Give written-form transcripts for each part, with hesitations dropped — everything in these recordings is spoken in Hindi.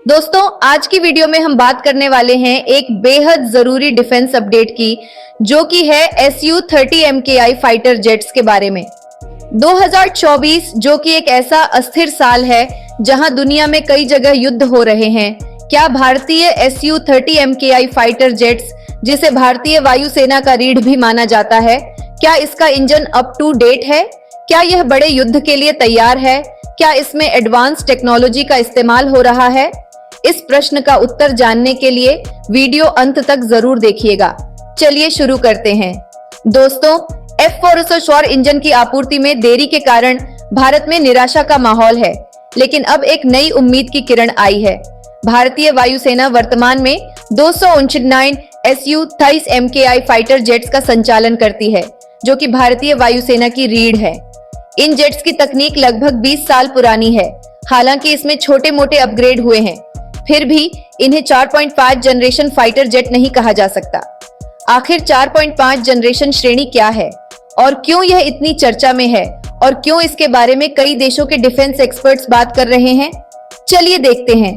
दोस्तों, आज की वीडियो में हम बात करने वाले हैं एक बेहद जरूरी डिफेंस अपडेट की, जो कि है Su-30 MKI फाइटर जेट्स के बारे में। 2024 जो कि एक ऐसा अस्थिर साल है जहां दुनिया में कई जगह युद्ध हो रहे हैं। क्या भारतीय Su-30 MKI फाइटर जेट्स, जिसे भारतीय वायुसेना का रीढ़ भी माना जाता है, क्या इसका इंजन अप टू डेट है? क्या यह बड़े युद्ध के लिए तैयार है? क्या इसमें एडवांस टेक्नोलॉजी का इस्तेमाल हो रहा है? इस प्रश्न का उत्तर जानने के लिए वीडियो अंत तक जरूर देखिएगा। चलिए शुरू करते हैं। दोस्तों, F400 सौर इंजन की आपूर्ति में देरी के कारण भारत में निराशा का माहौल है, लेकिन अब एक नई उम्मीद की किरण आई है। भारतीय वायुसेना वर्तमान में 259 Su-30 MKI फाइटर जेट्स का संचालन करती है, जो कि भारतीय वायुसेना की रीढ़ है। इन जेट्स की तकनीक लगभग 20 साल पुरानी है। हालांकि इसमें छोटे मोटे अपग्रेड हुए हैं, फिर भी इन्हें 4.5 जनरेशन फाइटर जेट नहीं कहा जा सकता। आखिर 4.5 जनरेशन श्रेणी क्या है और क्यों यह इतनी चर्चा में है, और क्यों इसके बारे में कई देशों के डिफेंस एक्सपर्ट्स बात कर रहे हैं? चलिए देखते हैं।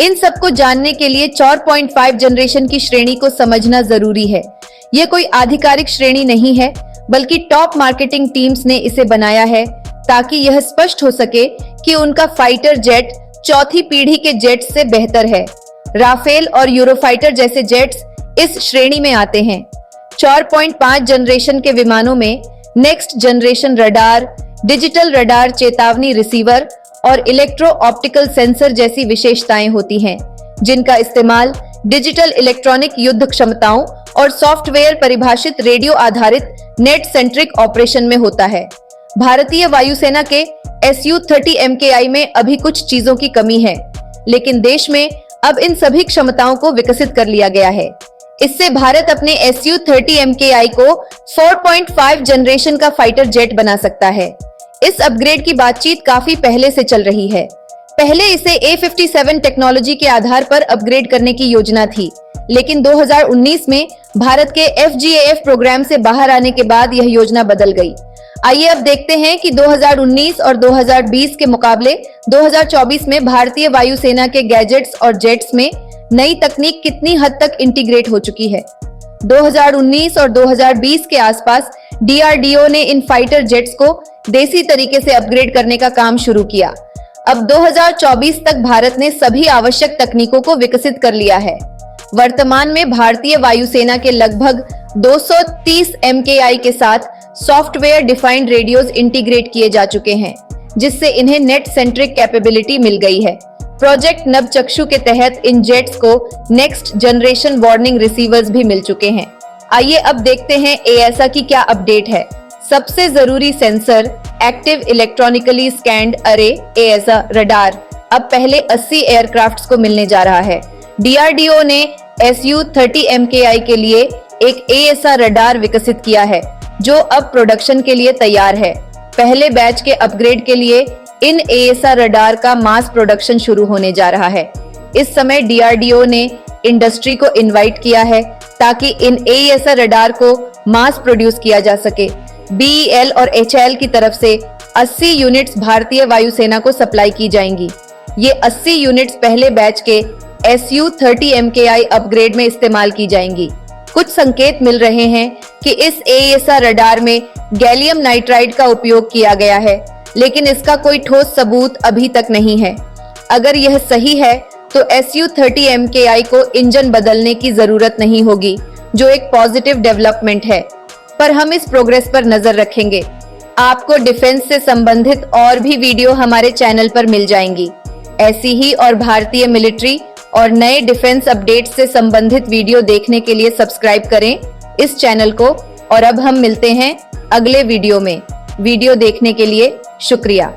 इन सबको जानने के लिए 4.5 जनरेशन की श्रेणी को समझना जरूरी है। यह कोई आधिकारिक श्रेणी नहीं है, बल्कि टॉप मार्केटिंग टीम्स ने इसे बनाया है ताकि यह स्पष्ट हो सके कि उनका फाइटर जेट चौथी पीढ़ी के जेट्स से बेहतर है। राफेल और यूरोफाइटर जैसे जेट्स इस श्रेणी में आते हैं। 4.5 जनरेशन के विमानों में next generation radar, digital radar चेतावनी रिसीवर और इलेक्ट्रो ऑप्टिकल सेंसर जैसी विशेषताएं होती हैं, जिनका इस्तेमाल डिजिटल इलेक्ट्रॉनिक युद्ध क्षमताओं और सॉफ्टवेयर परिभाषित रेडियो आधारित नेट सेंट्रिक ऑपरेशन में होता है। भारतीय वायुसेना के Su-30 MKI में अभी कुछ चीजों की कमी है, लेकिन देश में अब इन सभी क्षमताओं को विकसित कर लिया गया है। इससे भारत अपने Su-30 MKI को 4.5 जनरेशन का फाइटर जेट बना सकता है। इस अपग्रेड की बातचीत काफी पहले से चल रही है। पहले इसे A57 टेक्नोलॉजी के आधार पर अपग्रेड करने की योजना थी, लेकिन 2019 में भारत के FGAF प्रोग्राम से बाहर आने के बाद यह योजना बदल गई। आइए अब देखते हैं कि 2019 और 2020 के मुकाबले 2024 में भारतीय वायुसेना के गैजेट्स और जेट्स में नई तकनीक कितनी हद तक इंटीग्रेट हो चुकी है। 2019 और 2020 के आसपास DRDO ने इन फाइटर जेट्स को देसी तरीके से अपग्रेड करने का काम शुरू किया। अब 2024 तक भारत ने सभी आवश्यक तकनीकों को विकसित कर लिया है। वर्तमान में भारतीय वायुसेना के लगभग 230 MKI के साथ सॉफ्टवेयर डिफाइंड रेडियोज इंटीग्रेट किए जा चुके हैं, जिससे इन्हें नेट सेंट्रिक कैपेबिलिटी मिल गई है। प्रोजेक्ट नवचक्षु के तहत इन जेट्स को नेक्स्ट जनरेशन वार्निंग रिसीवर्स भी मिल चुके हैं। आइए अब देखते हैं EASA की क्या अपडेट है। सबसे जरूरी सेंसर एक्टिव इलेक्ट्रॉनिकली स्कैन्ड अरे EASA रडार अब पहले 80 एयरक्राफ्ट्स को मिलने जा रहा है। DRDO ने Su-30 MKI के लिए एक EASA रडार विकसित किया है, जो अब प्रोडक्शन के लिए तैयार है। पहले बैच के अपग्रेड के लिए इन EASA रडार का मास प्रोडक्शन शुरू होने जा रहा है। इस समय DRDO ने इंडस्ट्री को इनवाइट किया है ताकि इन EASA रडार को मास प्रोड्यूस किया जा सके। BEL और HAL की तरफ से 80 यूनिट्स भारतीय वायुसेना को सप्लाई की जाएंगी। ये 80 यूनिट्स पहले बैच के Su-30 MKI अपग्रेड में इस्तेमाल की जाएंगी। कुछ संकेत मिल रहे हैं कि इस EASA रडार में गैलियम नाइट्राइड का उपयोग किया गया है, लेकिन इसका कोई ठोस सबूत अभी तक नहीं है। अगर यह सही है तो Su-30 MKI को इंजन बदलने की जरूरत नहीं होगी, जो एक पॉजिटिव डेवलपमेंट है। पर हम इस प्रोग्रेस पर नजर रखेंगे। आपको डिफेंस से संबंधित और भी वीडियो हमारे चैनल पर मिल जाएंगी। ऐसी ही और भारतीय मिलिट्री और नए डिफेंस अपडेट से संबंधित वीडियो देखने के लिए सब्सक्राइब करें इस चैनल को। और अब हम मिलते हैं अगले वीडियो में। वीडियो देखने के लिए शुक्रिया।